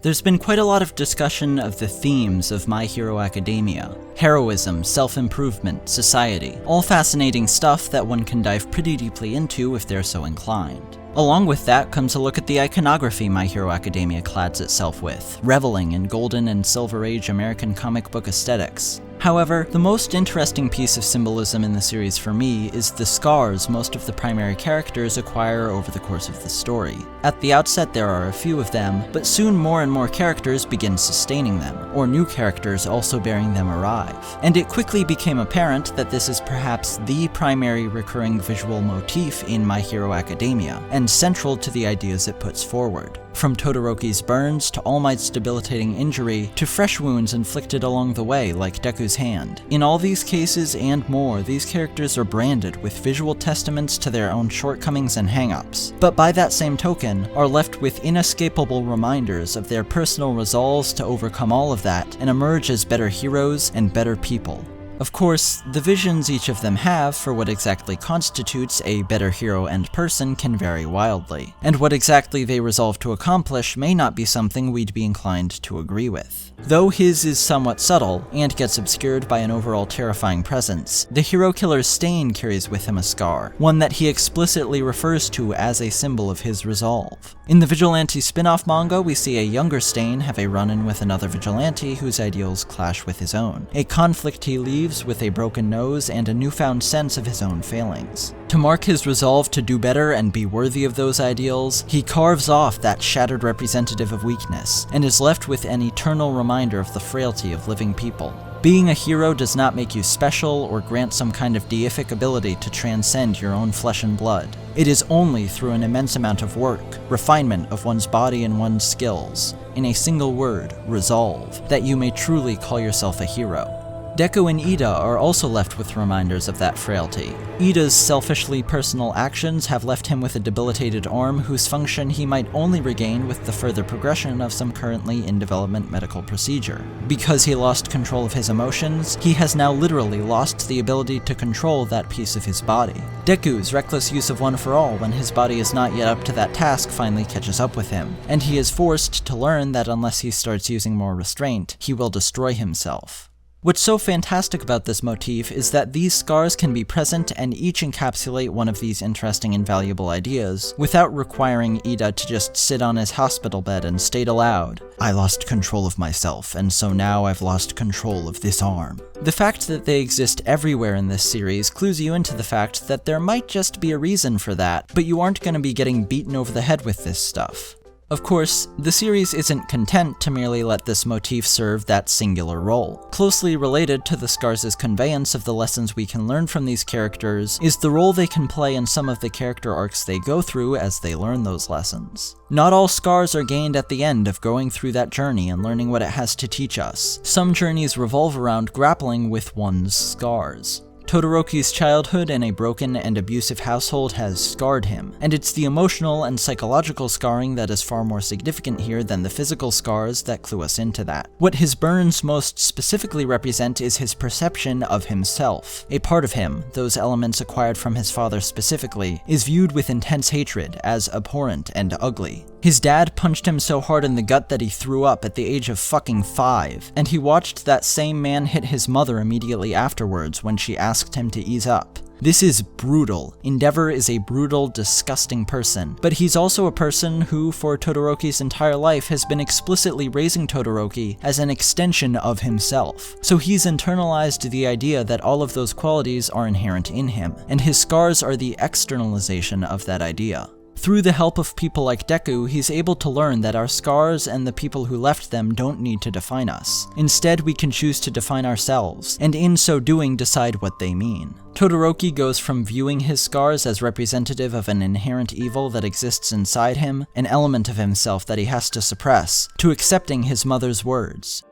There's been quite a lot of discussion of the themes of My Hero Academia. Heroism, self-improvement, society. All fascinating stuff that one can dive pretty deeply into if they're so inclined. Along with that comes a look at the iconography My Hero Academia clads itself with, reveling in Golden and Silver Age American comic book aesthetics. However, the most interesting piece of symbolism in the series for me is the scars most of the primary characters acquire over the course of the story. At the outset there are a few of them, but soon more and more characters begin sustaining them, or new characters also bearing them arrive. And it quickly became apparent that this is perhaps the primary recurring visual motif in My Hero Academia, and central to the ideas it puts forward. From Todoroki's burns, to All Might's debilitating injury, to fresh wounds inflicted along the way like Deku's hand. In all these cases and more, these characters are branded with visual testaments to their own shortcomings and hang-ups, but by that same token, are left with inescapable reminders of their personal resolves to overcome all of that and emerge as better heroes and better people. Of course, the visions each of them have for what exactly constitutes a better hero and person can vary wildly, and what exactly they resolve to accomplish may not be something we'd be inclined to agree with. Though his is somewhat subtle, and gets obscured by an overall terrifying presence, the hero killer's Stain carries with him a scar, one that he explicitly refers to as a symbol of his resolve. In the Vigilante spin-off manga, we see a younger Stain have a run-in with another Vigilante whose ideals clash with his own, a conflict he leaves with a broken nose and a newfound sense of his own failings. To mark his resolve to do better and be worthy of those ideals, he carves off that shattered representative of weakness, and is left with an eternal reminder of the frailty of living people. Being a hero does not make you special or grant some kind of deific ability to transcend your own flesh and blood. It is only through an immense amount of work, refinement of one's body and one's skills, in a single word, resolve, that you may truly call yourself a hero. Deku and Ida are also left with reminders of that frailty. Ida's selfishly personal actions have left him with a debilitated arm whose function he might only regain with the further progression of some currently in development medical procedure. Because he lost control of his emotions, he has now literally lost the ability to control that piece of his body. Deku's reckless use of One for All when his body is not yet up to that task finally catches up with him, and he is forced to learn that unless he starts using more restraint, he will destroy himself. What's so fantastic about this motif is that these scars can be present and each encapsulate one of these interesting and valuable ideas, without requiring Ida to just sit on his hospital bed and state aloud, "I lost control of myself, and so now I've lost control of this arm." The fact that they exist everywhere in this series clues you into the fact that there might just be a reason for that, but you aren't going to be getting beaten over the head with this stuff. Of course, the series isn't content to merely let this motif serve that singular role. Closely related to the scars' conveyance of the lessons we can learn from these characters is the role they can play in some of the character arcs they go through as they learn those lessons. Not all scars are gained at the end of going through that journey and learning what it has to teach us. Some journeys revolve around grappling with one's scars. Todoroki's childhood in a broken and abusive household has scarred him, and it's the emotional and psychological scarring that is far more significant here than the physical scars that clue us into that. What his burns most specifically represent is his perception of himself. A part of him, those elements acquired from his father specifically, is viewed with intense hatred as abhorrent and ugly. His dad punched him so hard in the gut that he threw up at the age of fucking 5, and he watched that same man hit his mother immediately afterwards when she asked him to ease up. This is brutal. Endeavor is a brutal, disgusting person, but he's also a person who, for Todoroki's entire life, has been explicitly raising Todoroki as an extension of himself. So he's internalized the idea that all of those qualities are inherent in him, and his scars are the externalization of that idea. Through the help of people like Deku, he's able to learn that our scars and the people who left them don't need to define us. Instead, we can choose to define ourselves, and in so doing decide what they mean. Todoroki goes from viewing his scars as representative of an inherent evil that exists inside him, an element of himself that he has to suppress, to accepting his mother's words.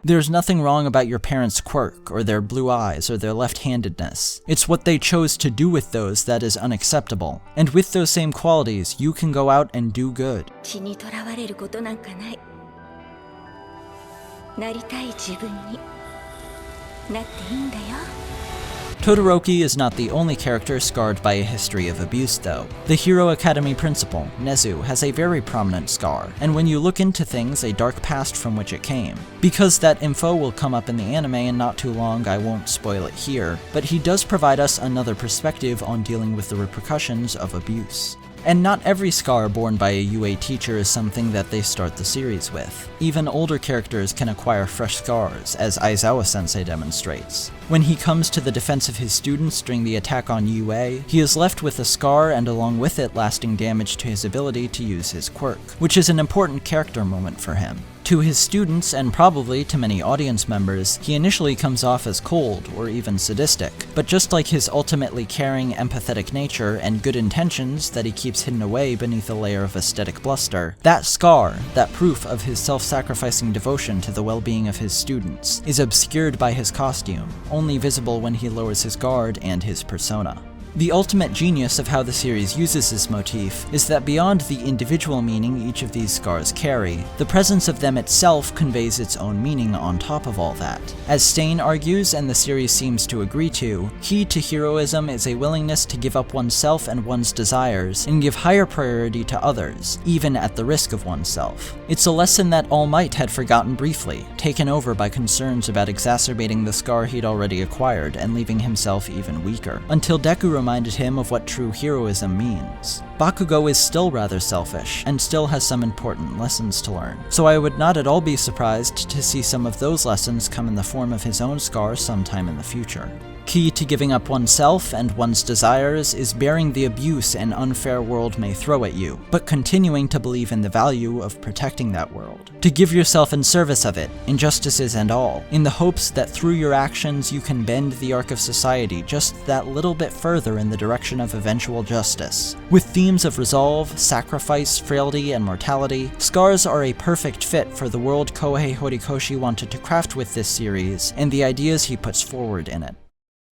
There's nothing wrong about your parents' quirk, or their blue eyes, or their left-handedness. It's what they chose to do with those that is unacceptable. And with those same qualities, you can go out and do good. Todoroki is not the only character scarred by a history of abuse, though. The Hero Academy principal, Nezu, has a very prominent scar, and when you look into things, a dark past from which it came. Because that info will come up in the anime in not too long, I won't spoil it here, but he does provide us another perspective on dealing with the repercussions of abuse. And not every scar borne by a UA teacher is something that they start the series with. Even older characters can acquire fresh scars, as Aizawa-sensei demonstrates. When he comes to the defense of his students during the attack on UA, he is left with a scar and along with it lasting damage to his ability to use his quirk, which is an important character moment for him. To his students, and probably to many audience members, he initially comes off as cold, or even sadistic, but just like his ultimately caring, empathetic nature and good intentions that he keeps hidden away beneath a layer of aesthetic bluster, that scar, that proof of his self-sacrificing devotion to the well-being of his students, is obscured by his costume, only visible when he lowers his guard and his persona. The ultimate genius of how the series uses this motif is that beyond the individual meaning each of these scars carry, the presence of them itself conveys its own meaning on top of all that. As Stain argues, and the series seems to agree to, key to heroism is a willingness to give up oneself and one's desires and give higher priority to others, even at the risk of oneself. It's a lesson that All Might had forgotten briefly, taken over by concerns about exacerbating the scar he'd already acquired and leaving himself even weaker, until Deku reminded him of what true heroism means. Bakugo is still rather selfish, and still has some important lessons to learn, so I would not at all be surprised to see some of those lessons come in the form of his own scar sometime in the future. Key to giving up oneself and one's desires is bearing the abuse an unfair world may throw at you, but continuing to believe in the value of protecting that world. To give yourself in service of it, injustices and all, in the hopes that through your actions you can bend the arc of society just that little bit further in the direction of eventual justice. With themes of resolve, sacrifice, frailty, and mortality, scars are a perfect fit for the world Kohei Horikoshi wanted to craft with this series, and the ideas he puts forward in it.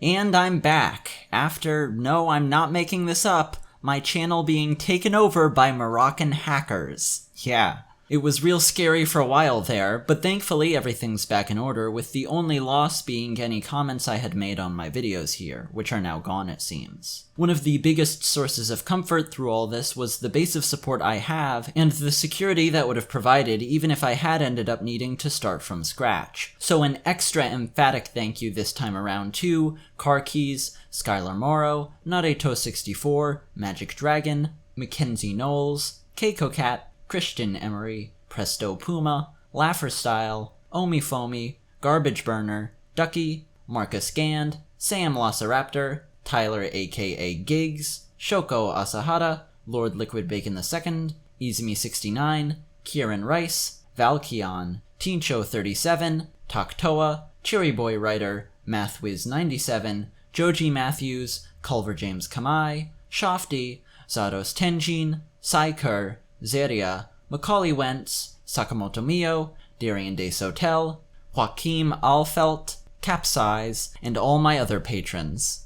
And I'm back, after, no, I'm not making this up, my channel being taken over by Moroccan hackers. Yeah, it was real scary for a while there, but thankfully everything's back in order, with the only loss being any comments I had made on my videos here, which are now gone it seems. One of the biggest sources of comfort through all this was the base of support I have, and the security that would have provided even if I had ended up needing to start from scratch. So an extra emphatic thank you this time around to Car Keys, Skylar Morrow, Naruto64, Magic Dragon, Mackenzie Knowles, Keiko Cat, Christian Emery, Presto Puma, Laugher Style, Omi Fomi, Garbage Burner, Ducky, Marcus Gand, Sam Lossaraptor, Tyler aka Gigs, Shoko Asahara, Lord Liquid Bacon II, Izumi69, Kieran Rice, Valkion, Teenshow37, Taktoa, Cherry Boy Writer, MathWiz97, Joji Matthews, Culver James Kamai, Shofty, Zados Tenjin, Saikur, Zeria, Macaulay Wentz, Sakamoto Mio, Darian De Sotel, Joaquim Alfelt, Capsize, and all my other patrons.